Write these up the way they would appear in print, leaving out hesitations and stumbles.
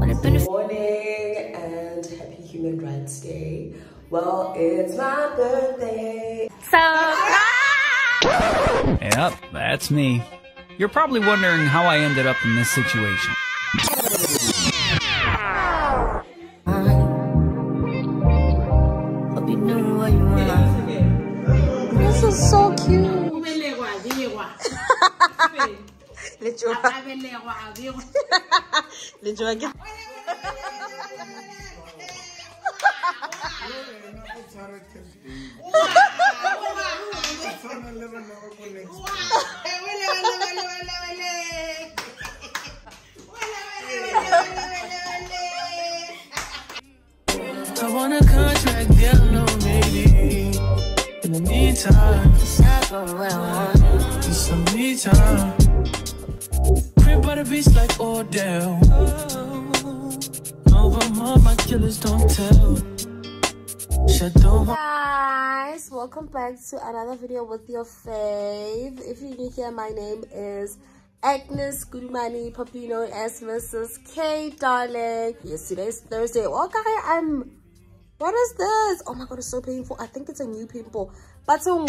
Morning and happy Human Rights Day. Well, it's my birthday. Yep, that's me. You're probably wondering how I ended up in this situation. This is so cute. I want a contract, girl, no, baby. In the meantime, just some me time. Crib by the beach like Odell. Over my killers don't tell. Guys, welcome back to another video with your fave. If you're new here, my name is Agnes Goodmoney, popularly known as Mrs. K, darling. Yes, today's Thursday. Okay, what is this? Oh my god, it's so painful. I think it's a new pimple. But oh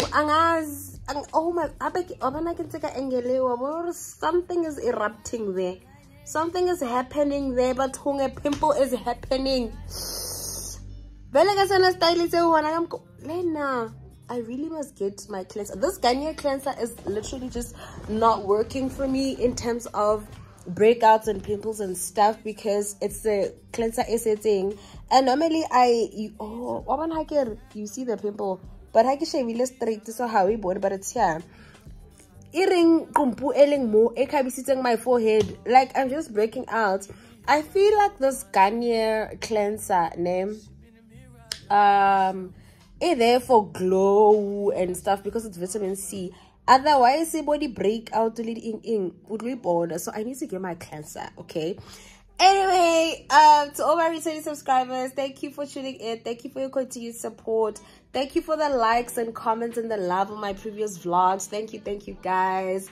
my, something is erupting there. Something is happening there, but a pimple is happening. Lena, I really must get my cleanser. This Garnier cleanser is literally just not working for me in terms of breakouts and pimples and stuff, because it's the cleanser thing. And normally you see the pimple, but I can show you straight so how we bought, but it's here. Earring kumpu eling mo sitting my forehead, like I'm just breaking out. I feel like this Garnier cleanser name is there for glow and stuff because it's vitamin C. Otherwise, the body break out a little would be bored. So I need to get my cleanser, okay? Anyway, to all my returning subscribers, thank you for tuning in. Thank you for your continued support. Thank you for the likes and comments and the love of my previous vlogs. Thank you guys.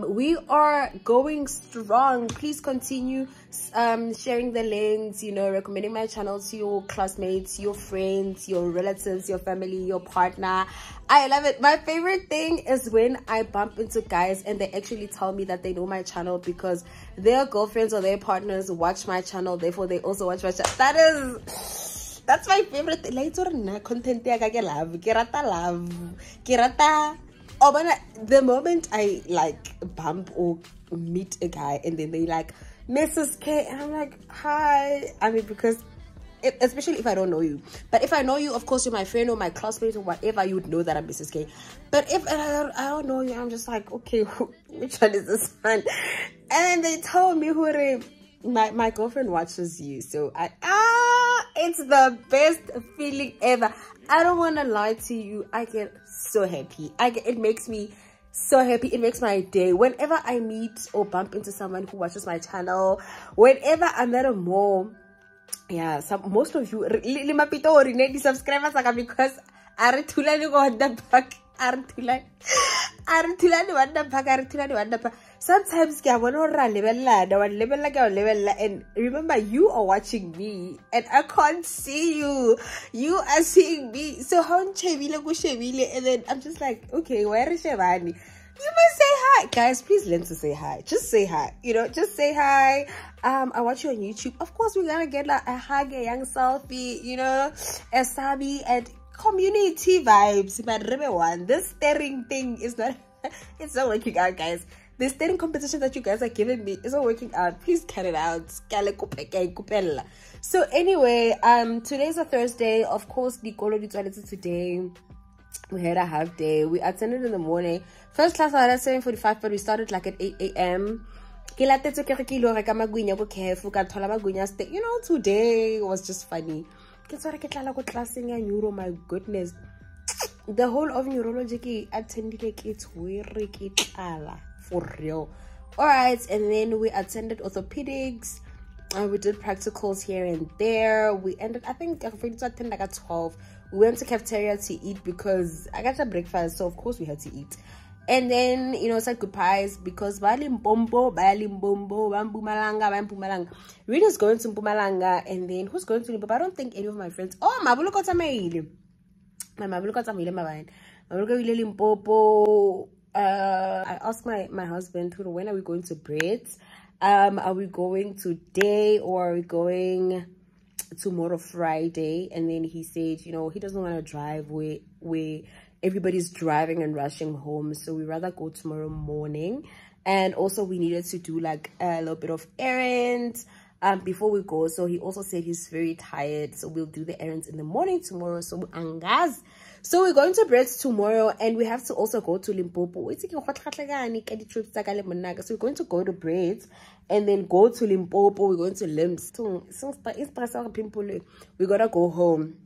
We are going strong. Please continue sharing the links, you know, recommending my channel to your classmates, your friends, your relatives, your family, your partner. I love it. My favorite thing is when I bump into guys and they actually tell me that they know my channel because their girlfriends or their partners watch my channel, therefore they also watch my channel. That's my favorite thing. Content love. Oh, but the moment I like bump or meet a guy and then they like Mrs. K, and I'm like, hi. I mean, because especially if I don't know you, but if I know you, of course you're my friend or my classmate or whatever, you would know that I'm Mrs. K. But if I don't know you, I'm just like, okay, which one is this one? And they told me who my girlfriend watches you, so it's the best feeling ever. I don't want to lie to you, I get so happy. It makes me so happy. It makes my day whenever I meet or bump into someone who watches my channel, whenever I'm at a mall. Yeah, most of you subscribers because sometimes and remember, you are watching me and I can't see you. You are seeing me. So and then I'm just like, okay, where is Shevani? You must say hi. Guys, please learn to say hi. Just say hi. You know, just say hi. I watch you on YouTube. Of course, we're gonna get like a hug, a young selfie, you know, a sabi and community vibes. But remember one, this staring thing is not it's not working out, guys. The staring competition that you guys are giving me is not working out. Please cut it out. So anyway, today's a Thursday. Of course, today we had a half day. We attended in the morning. First class started at 7:45, but we started like at 8 a.m. You know, today was just funny. My goodness. The whole of neurology attended it for real. Alright, and then we attended orthopedics. We did practicals here and there. We ended, I think, I to attend like at 12. We went to cafeteria to eat because I got a breakfast, so of course we had to eat. And then, you know, said goodbyes because ba Limpopo, ba Mpumalanga. Rita's going to Mpumalanga, and then who's going to Limpopo? I don't think any of my friends. Oh, Mabulukota Maili. My Mabulukota Maili, my Mabulukota Limpopo. I asked my husband, when are we going to Brits? Are we going today or are we going tomorrow, Friday? And then he said, you know, he doesn't want to drive where everybody's driving and rushing home, so we rather go tomorrow morning. And also we needed to do like a little bit of errands before we go. So he also said he's very tired, so we'll do the errands in the morning tomorrow. So we're going to Brits tomorrow, and we have to also go to Limpopo. So we're going to go to Brits and then go to Limpopo. We're going to Limps. We gotta go home.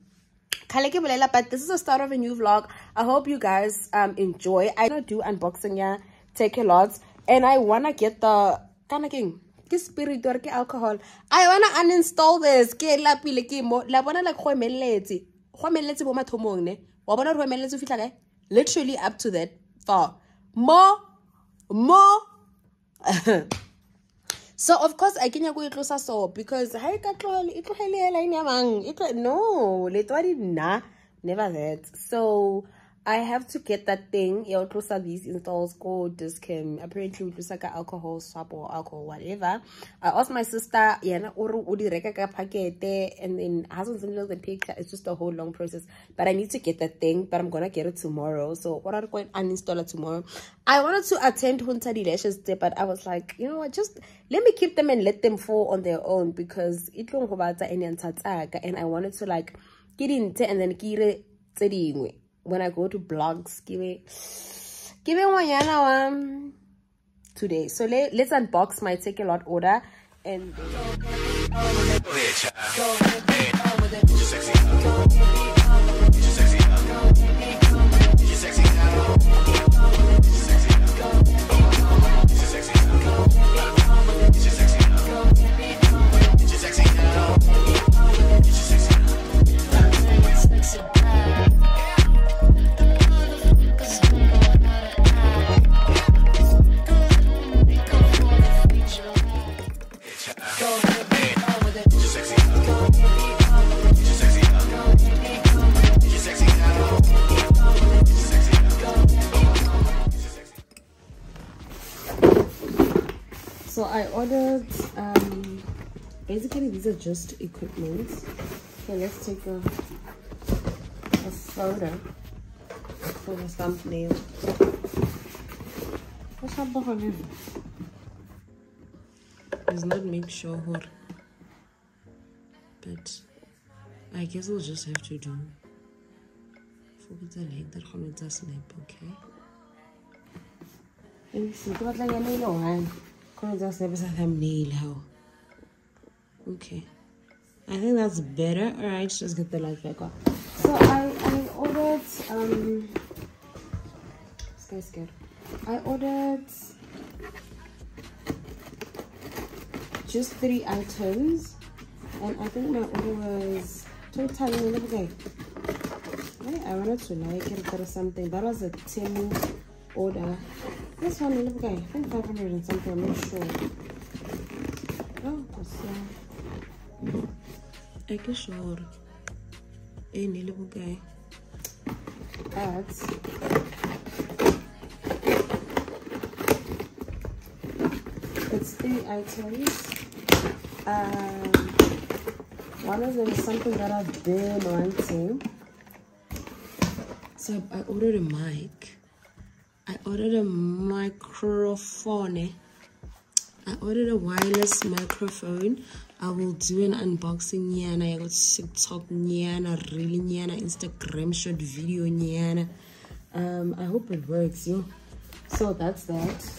But this is the start of a new vlog. I hope you guys enjoy. I gonna do unboxing, yeah, take a lot, and I wanna get the spirit or alcohol. I wanna uninstall this. Literally up to that far. More. So of course I can go closer so because no, never that. So I have to get that thing. Yeah, closer these installs go disc him. Apparently with like alcohol swap or alcohol whatever. I asked my sister, yeah, and then hasn't sent the picture. It's just a whole long process. But I need to get that thing, but I'm gonna get it tomorrow. So what are going to uninstall it tomorrow? I wanted to attend Hunter Delicious Day, but I was like, you know what, just let me keep them and let them fall on their own because it long and I wanted to like get into and then get it when I go to blogs, give it one today. So let's unbox my take a lot order and so I ordered, basically these are just equipment. Okay, let's take a photo for the thumbnail. What's up behind? Does not make sure, but I guess we'll just have to do. Forget the leg that comments a snap, okay? Let me see. What like a nail one? Just a thumbnail how. Okay, I think that's better. All right, just get the light back on. So I ordered scared. I ordered just 3 items, and I think my order was totally okay. I wanted to like it or something. That was a Temu order. This one, okay, I think 500 and something, I'm not sure. Oh, I guess sure. Any little guy. That's it's 3 items. One of them is something that I've been wanting. So I ordered a mic. I ordered a microphone. I ordered a wireless microphone. I will do an unboxing nyana. I got TikTok nyana, really nyana, Instagram short video nyana. I hope it works, yo. So that's that.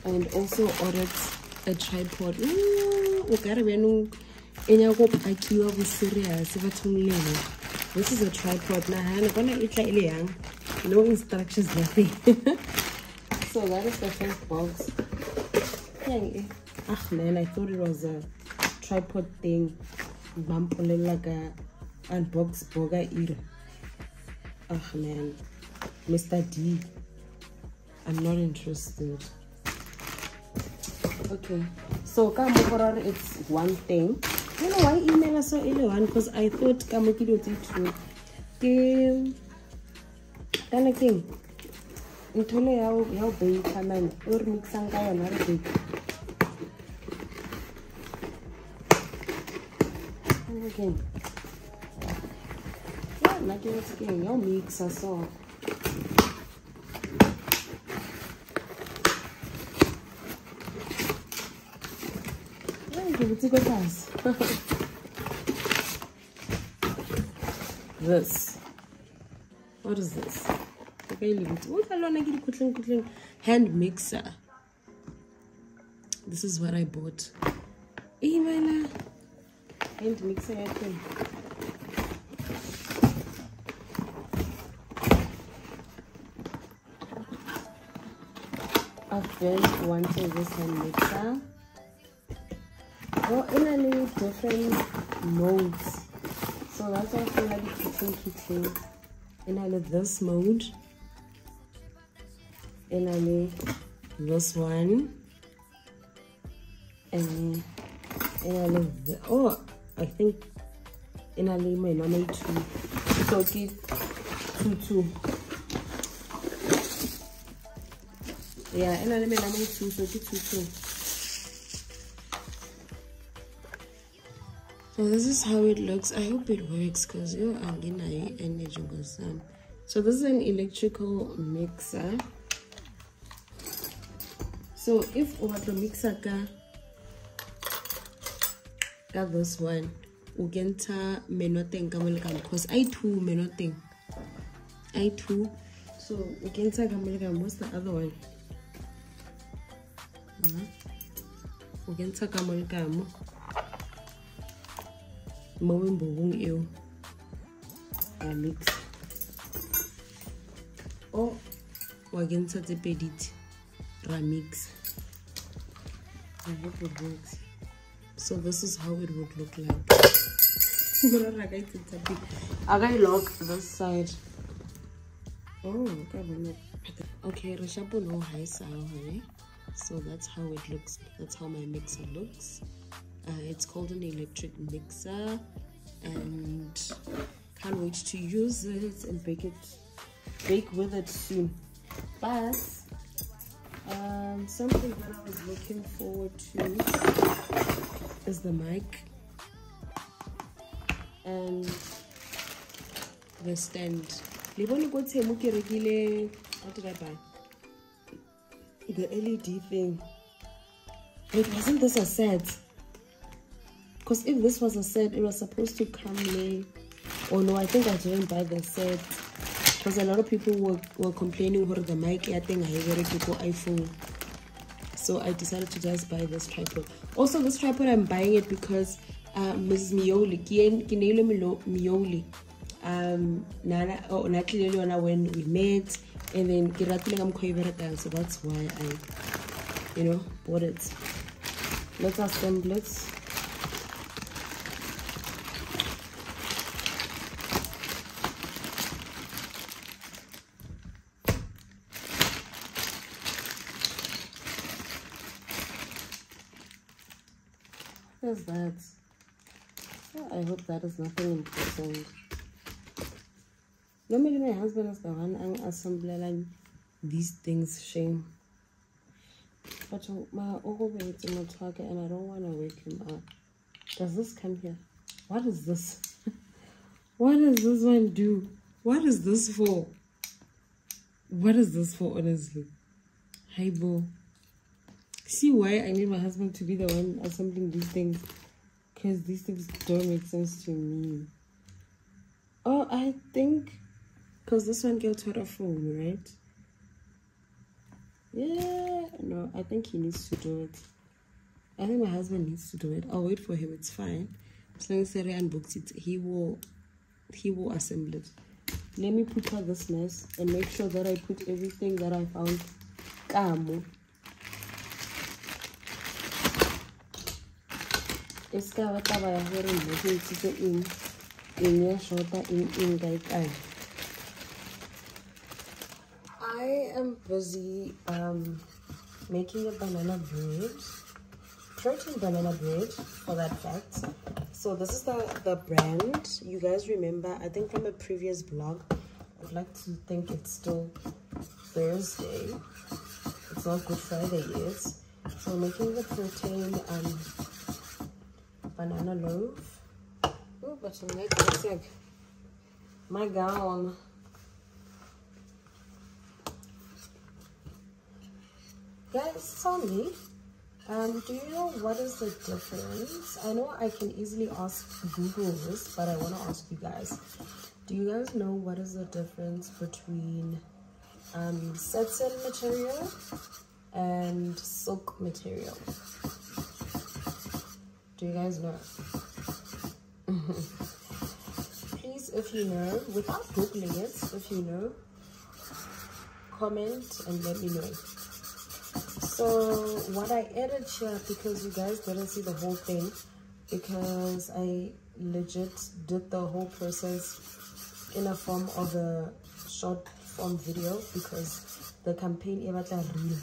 And also ordered a tripod. This is a tripod. No instructions, nothing. So that is the first box. Ah man, I thought it was a tripod thing. Like a unbox burger eater. Ah man, Mr. D. I'm not interested. Okay, so Kamokora, it's one thing. You know why email us so one? Because I thought Kamoki would do two. Then again, Intole how big come on, or mix and guy another big. And again, yeah, not again, your mix us all. This. What is this? Hand mixer. This is what I bought. Hand mixer. I've very wanted this hand mixer. Well, in a little different modes. So that's why I feel like it's kitchen. In a this mode. In a this one. And in a oh, I think in a my number 2. So okay, 2. Yeah, in a my number 2, so okay, 2. So this is how it looks. I hope it works because you are in a energy. So this is an electrical mixer. So if over the mixer got this one, we can ta menoting because I too menoting. I too. So we can ta what's the other one? We can ta mix. Oh, we're going to pedit remix. I hope it works. So this is how it would look like. I gotta lock this side. Oh, okay, no high sound. So that's how it looks. That's how my mixer looks. It's called an electric mixer, and can't wait to use it and bake with it soon. But something that I was looking forward to is the mic and the stand. What did I buy? The LED thing. Wait, wasn't this a set? Because if this was a set, it was supposed to come late. Oh no, I think I didn't buy the set. Because a lot of people were complaining about the mic. I think I already go iPhone. So I decided to just buy this tripod. Also, this tripod, I'm buying it because Mrs. Mioli, Nana, when we met, and then so that's why I, bought it. Let's assemble it. What is that? Oh, I hope that is nothing important. Normally my husband is the one assembling these things, shame. But my overweight in my target and I don't want to wake him up. Does this come here? What is this? What does this one do? What is this for? What is this for, honestly? Hi, Bo. See why I need my husband to be the one assembling these things? Because these things don't make sense to me. Oh, I think because this one gets her a phone, right? Yeah, no, I think he needs to do it. I think my husband needs to do it. I'll wait for him, it's fine. As long as I unbox it, he will assemble it. Let me put out this mess and make sure that I put everything that I found. Kamo. Iska taba ya hore mo in ya shota in guy. I I am busy making a banana bread, protein banana bread for that fact. So this is the brand. You guys remember, I think from a previous vlog, I'd like to think it's still Thursday. It's not Good Friday yet. So I'm making the protein banana loaf. Oh, but my gown. Guys, tell me, do you know what is the difference? I know I can easily ask Google this, but I want to ask you guys. Do you guys know what is the difference between satin material and silk material? Do you guys know? Please, if you know, without Googling it, if you know, comment and let me know. So what I added here, because you guys didn't see the whole thing, because I legit did the whole process in a form of a short form video, because the campaign was real.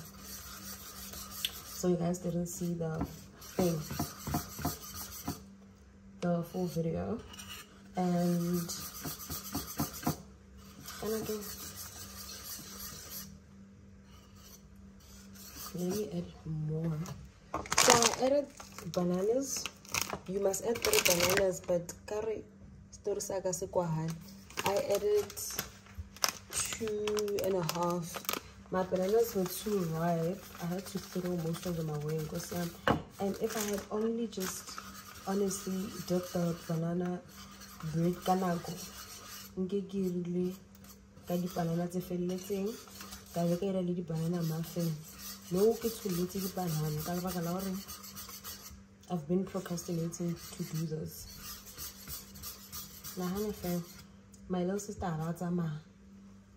So you guys didn't see the thing, the full video. And again, let me add more. So I added bananas. You must add 3 bananas, but curry story saga sekwahan. I added 2.5. My bananas were too ripe. I had to throw most of them away. And if I had only just honestly did the banana bread kanago, ngekirili ka di banana tse felletseng ka be ka ira le di banana muffin. No, I've been procrastinating to do this. My little sister Razama,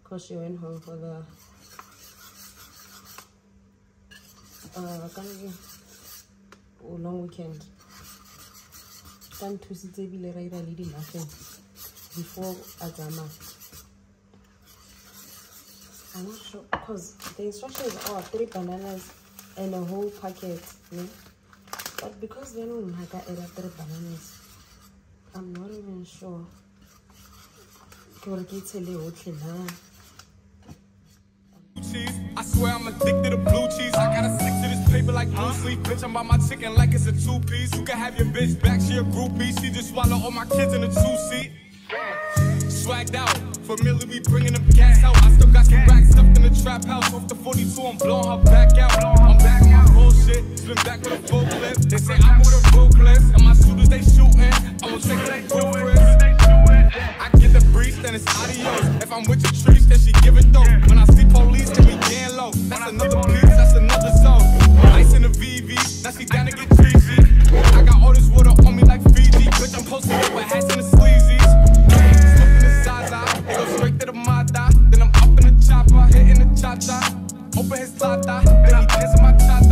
because she went home for the long weekend. Can't to sit lady muffin before Azama. I'm not sure, because the instructions are 3 bananas and a whole packet, but because they don't have 3 bananas, I'm not even sure. I swear I'm addicted to blue cheese. I gotta stick to this paper like blue sleep. Bitch, I'm about my chicken like it's a 2-piece. You can have your bitch back, she a groupie. She just swallow all my kids in a 2-seat. Swagged out, familiar, we bringing them gas out. I still got some racks stuffed in the trap house. Off the 42, I'm blowing her back out. I'm back on my bullshit, spin back with a full clip. They say I'm with a ruthless, and my shooters they shooting. I will take that proof risk. I get the breeze, then it's adios. If I'm with your trees, then she give it though. When I see police, then we getting low. That's another piece, that's another soul. Ice in the VV, now she down to get greasy. I got all this water on me like Fiji. Bitch, I'm posted up with hats and the sleazies. It goes straight to the mata. Then I'm up in the chopper, hitting the cha-cha. Open his tata, then he dancing my cha-cha.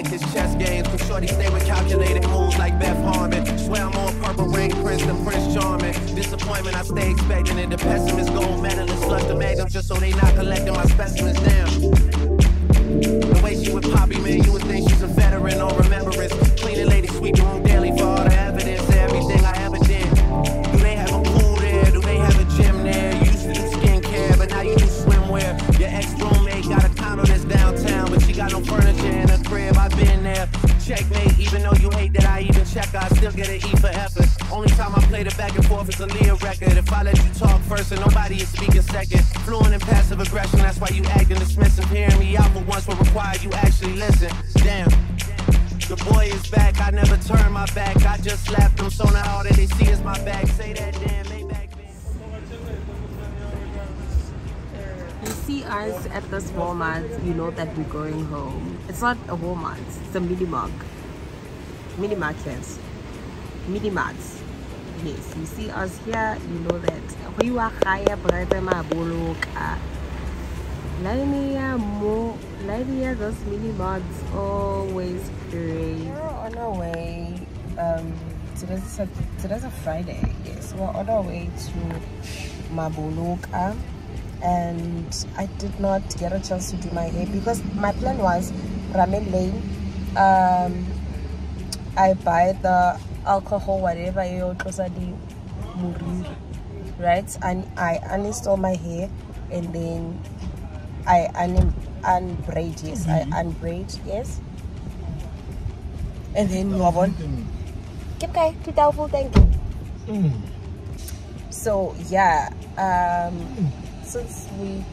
neck, it's chess games. But shorty stay with calculated moves like Beth Harmon. Swear I'm more Purple Rain Prince than Prince Charming. Disappointment, I stay expecting it. The pessimist, gold medalist, flush the magnums just so they not collecting my specimens down. The way she with Poppy, man, you would think she's a veteran on remembrance. Cleaning lady, sweep the room daily for all the evidence of everything I ever did. Do they have a pool there? Do they have a gym there? You used to do skincare, but now you do swimwear. Your ex-roommate got a condo that's downtown, but she got no furniture in her crib. I've been there. Checkmate, even though you hate that I even check, I still get an E for effort. Only time I play the back and forth is a Leah record. If I let you talk first and nobody is speaking second. Fluent in passive aggression, that's why you acting dismissive. Hearing me out for once will require you actually listen. Damn. The boy is back, I never turn my back. I just slapped them, so now all that they see is my back. Say that damn Maybach. You see us at this Walmart, you know that we're going home. It's not a Walmart, it's a mini market. Mini markets. Mini marts. Yes, you see us here, you know that. We are higher, but I'm a boloka. Linia, those mini marts always great. We're on our way. Today's a Friday. Yes, we're on our way to Maboloka. And I did not get a chance to do my hair because my plan was Ramen Lane. I buy the alcohol, whatever, right? And I uninstall my hair and then I unbraid, yes. I unbraid, yes. And then move on. Okay, 2,000, thank you. So yeah, since we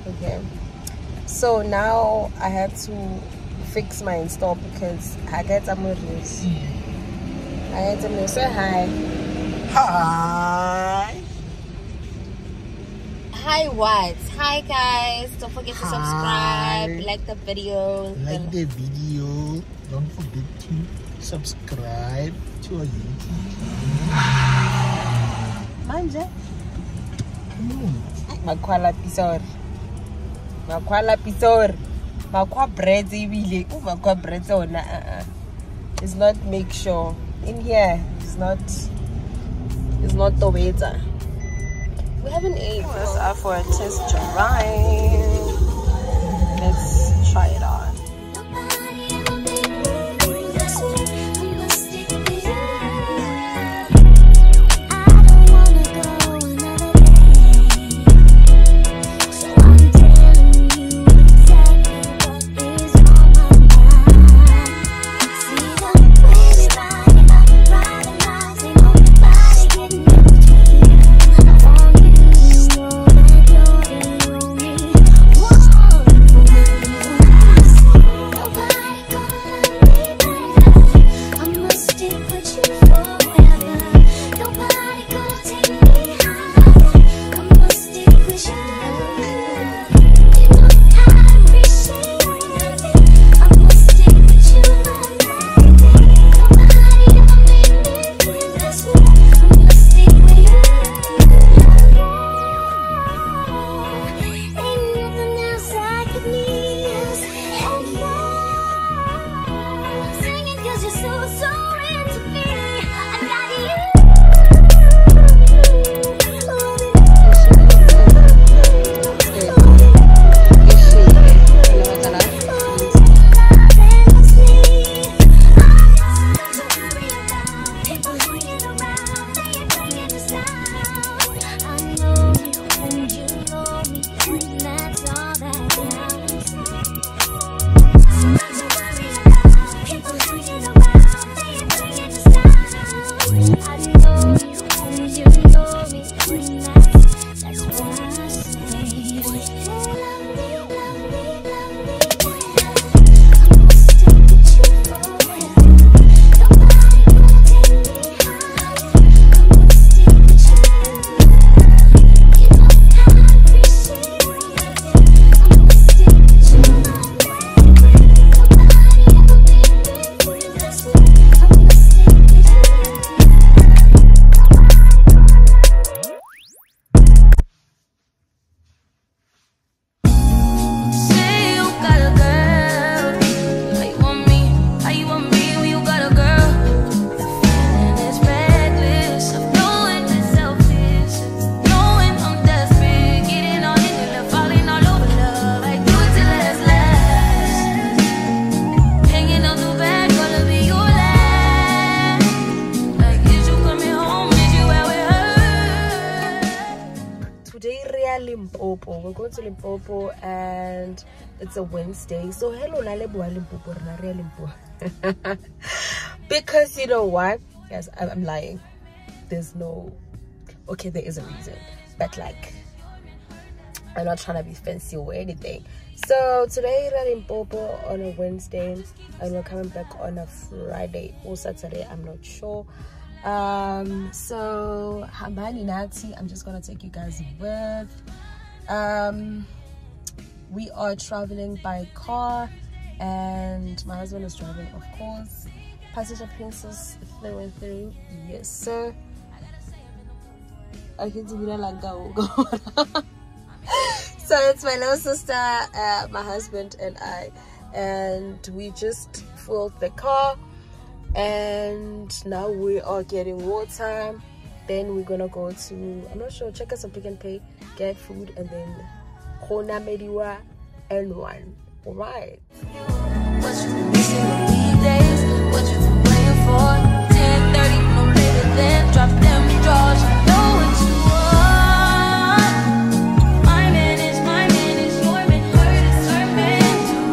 okay, so now I had to fix my install because I get some news. I had some news. Say hi. Hi what? Hi guys, don't forget to subscribe, like the video. Don't forget to subscribe to our YouTube channel. Manje. Makwala pisor. Makwa bread ibile. Makwa bread ona. It's not make sure. In here, it's not the waiter. We haven't ate. First up for a test drive. Let's try it on. today we are Limpopo. We're going to Limpopo and it's a Wednesday. So hello Nalebua Limpopo, Limpopo. Because you know what? Yes, I'm lying. There's no, okay, there is a reason, but like I'm not trying to be fancy or anything. So today we're in Limpopo on a Wednesday and we're coming back on a Friday or Saturday, I'm not sure. So Hamani Nati, I'm just gonna take you guys with. We are traveling by car and my husband is driving, of course. Passenger princess through and through. Yes sir. I can do it like go. So it's my little sister, my husband and I, and we just filled the car and now we are getting water. Then we're gonna go to, I'm not sure, check us on Pick and Pay, get food, and then Kona Mediwa and one. Alright. What you been missing the weekdays? What you been waiting for? 10:30, no later than drop them drawers. You know what you want. My man is your man. Her is her man too.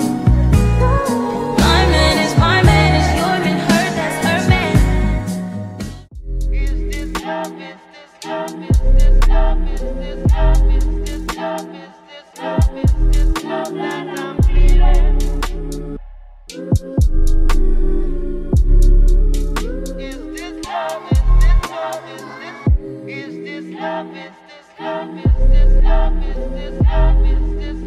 My man is your man. Her, that's her man. Is this love? Is this love? Is this love? Is this love? Is this love? Is this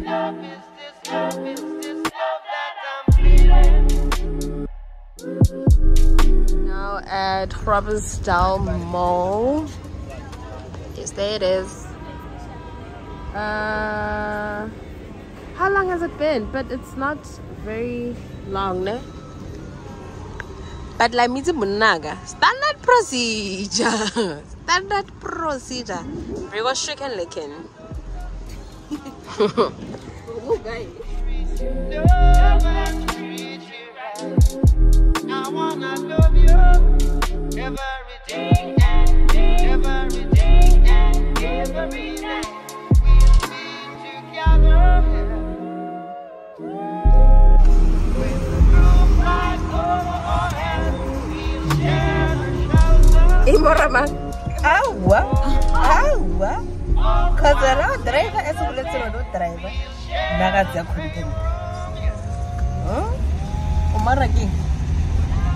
love? Is this love that I'm feeling? Now at Robbinsdale Mall. Yes, there it is. How long has it been? But it's not very long, no? But like me to Munaga. Standard procedure. Standard procedure. We go shake and licking. I wanna love you everything and everything and everything. We'll be together with the blue flag over our heads. We'll share the shelter. Imorama. Awa. Cause a lot driver is a little driver. Nagaza content. Huh? Umaraki.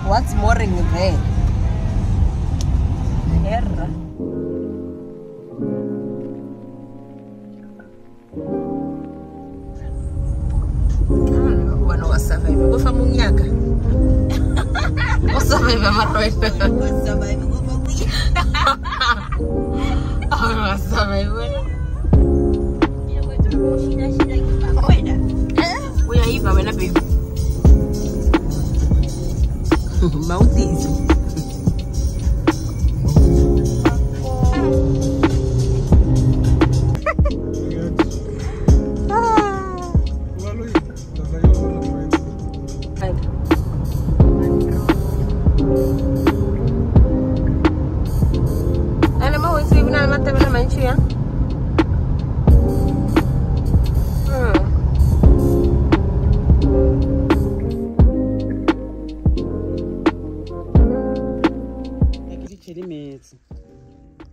What's more in your brain? Herra. Bueno, was survive. Go for Munyaka. Was survive, my friend. Was survive. Go for Munyaka. Oh, was survive. We are even when I be. Mounties.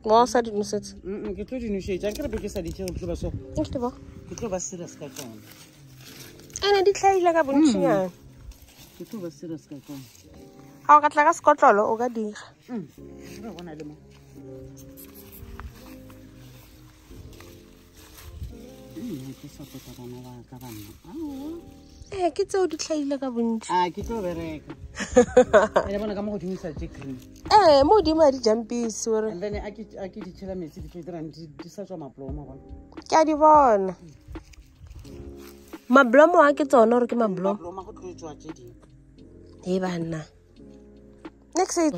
Well, I didn't sit. Get to the shade. I can't be just a little bit of so. Think about Get over serious carton. and I declare like a bunch. Get over serious carton. How got like a Scotland or Gadi? Get out the clay like a bunch. I get over it. I want to come out to Mr. Chicken. Moody might jumpy, sir. And then I get tell me to and discharge my ploma. Cadivon. My blom, I get on or my blom. Even next day.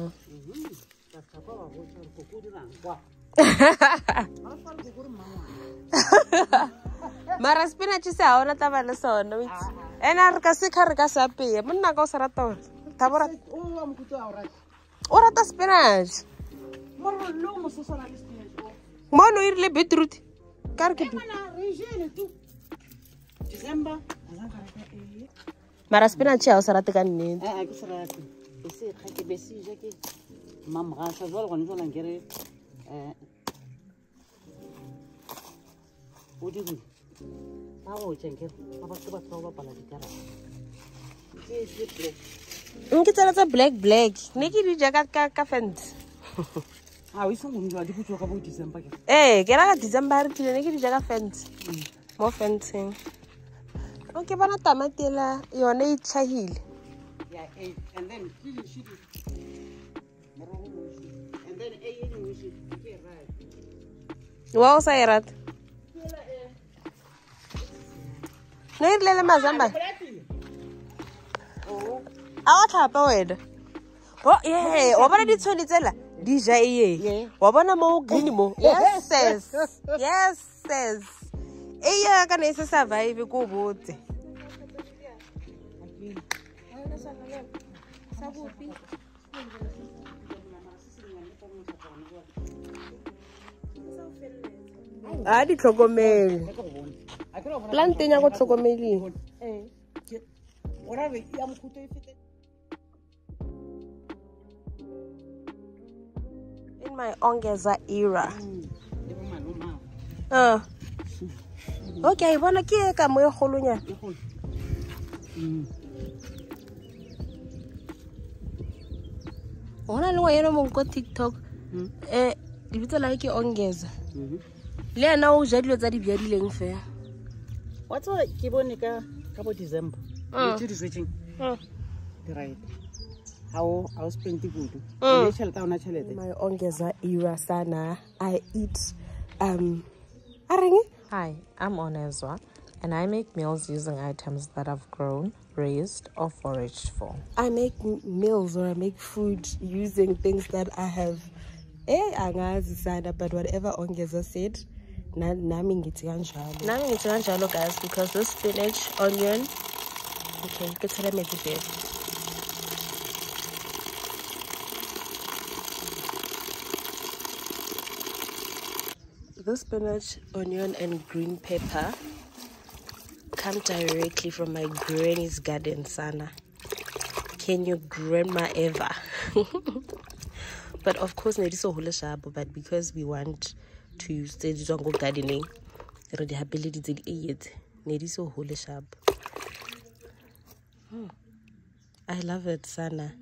Mara spinach is out of the son. And I can see Carcasapi. I'm not going to Tabora. Or at the spinach. Mono, really beetroot. December. Mara spinach ya o sa rate ka nnete. Ke se rate. Bese ga ke bese ja ke mamma ga sa jwale gone jwala nkere o di go. Ba go tsenkere ba ba ba pala di kara. Ke se tle. Nke tsela tsa black. Ne ke di ja ka fence. Ah, we song ngwa di butwa ka bo December ke. Ke ra ka December re tlile ne ke di ja ka fence. Mo fencing. Okay, bana tamati la yone e tshahile. Yeah, and then kill shit. And then you should get right. Wa o sa e rata? Ne ile le mazamba. A wa tlhapa wena. Oh yeah, wa bona di tshoni tsela. Di ja e. Wa bona mo green mo. Yes sis. Eya ka ne se survive ko botse. A di tlhokomele. Planteng ya go tlhokomeleng. Ora re ya mokhuto e fete. In my ongeza era. Okay, bona ke ka mo e golonya. Ona le wa yena mo ko TikTok. Lebitso la ke ongeza. Le ana o ja dilo tsa di bjadileng fe. What's ke bone ka bo December. Ke di switching. Right. How spend the good. My ongeza era sana. I eat Hi, I'm Onezwa, and I make meals using items that I've grown, raised, or foraged for. I make meals or I make food using things that I have. But whatever Ongeza said, nami ngithi kanjalo guys, because this spinach, onion, okay, you can tell them it's bit. This spinach, onion, and green pepper come directly from my granny's garden, Sana. Can your grandma ever? But of course, but because we want to stay go gardening, I love it, Sana.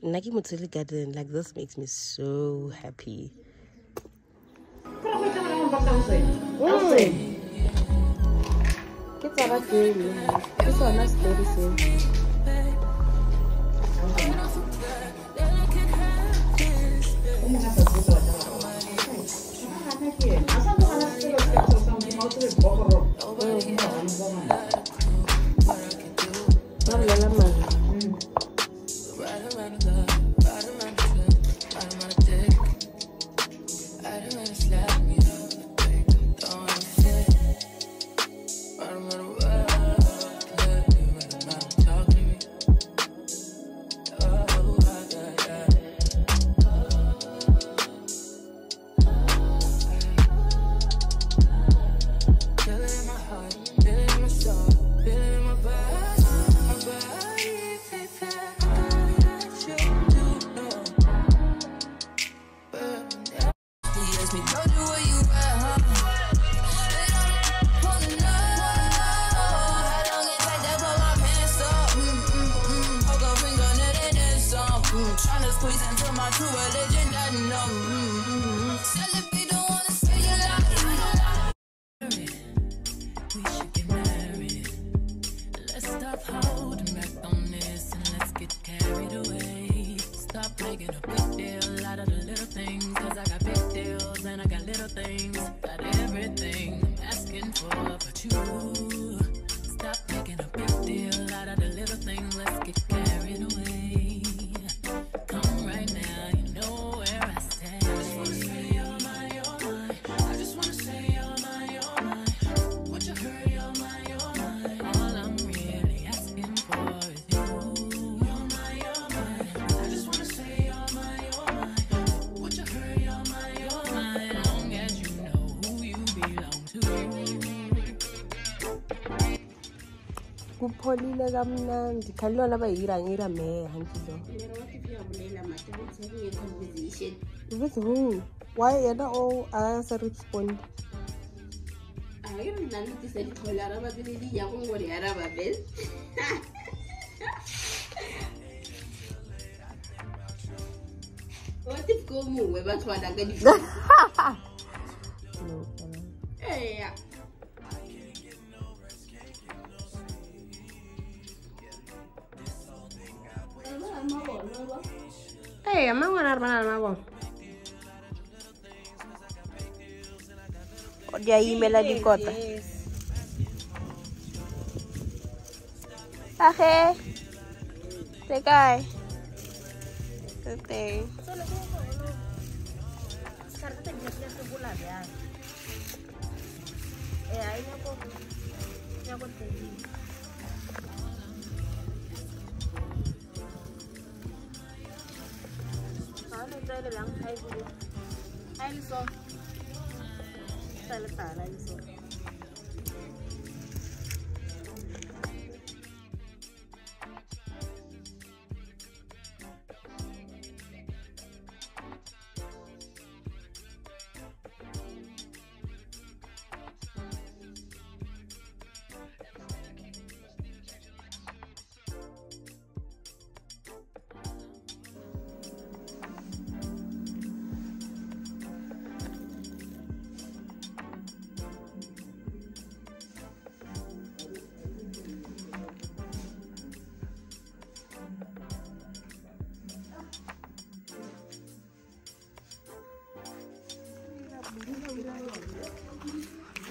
Naki Mutili garden like this makes me so happy. Kids are girlie. This one is very same. kupholile kamnandi khali lona bayira me hantilo. With who? Why yena o asa respond? I don't know if they call Araba the young or the Araba bed. What if go move about what I get? Hey, hey, I'm not going to dia email di kota. Okay. Tekay. Tete.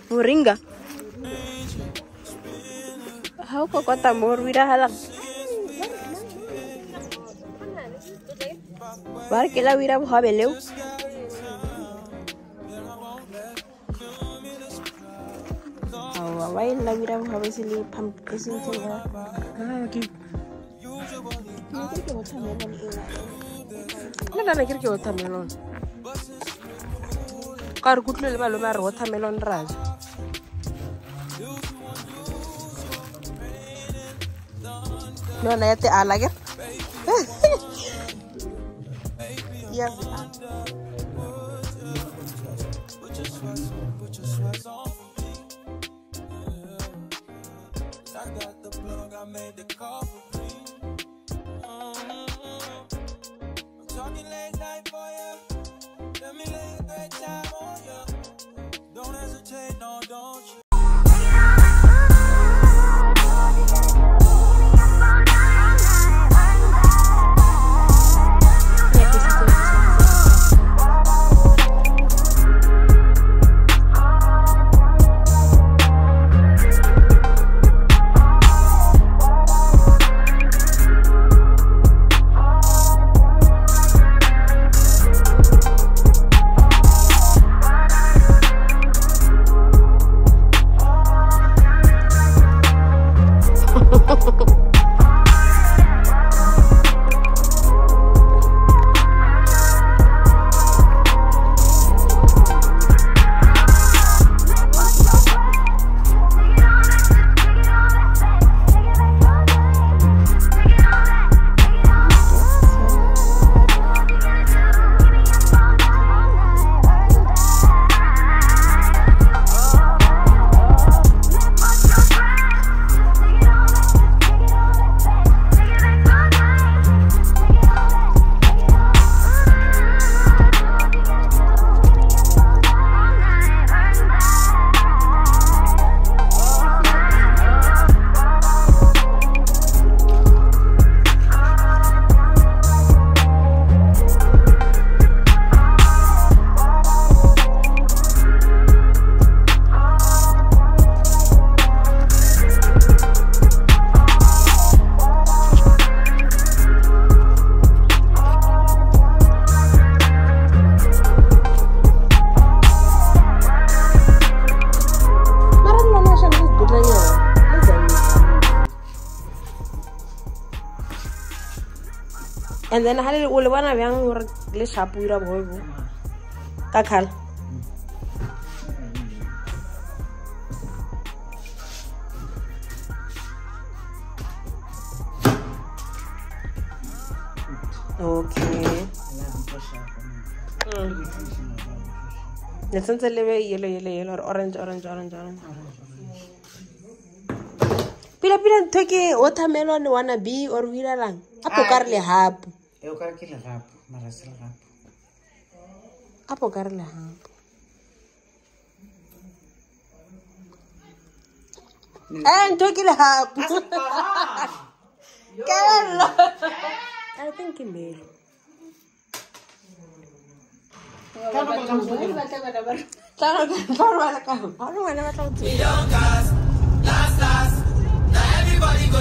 Moringa. How kokota more wira halang. Bar kila wira bhabeleu. Why la wira bhabesili pam kesin tena. Nada me kirke watermelon. Kar kutlo le balo mar watermelon raj. No, na yate alage. Yes. I got the plug, I made the call for me. I'm talking late night for you. Let me lay a great time on you. Don't hesitate, no, don't you? And then how did it all one of young or less sharp with a boy? Kakal. Okay. Let's say yellow, or orange. Pila take watermelon wanna be or wila lang. Apo karle hap. Apo karle hap. And take it hap. I think he made. Last, now everybody go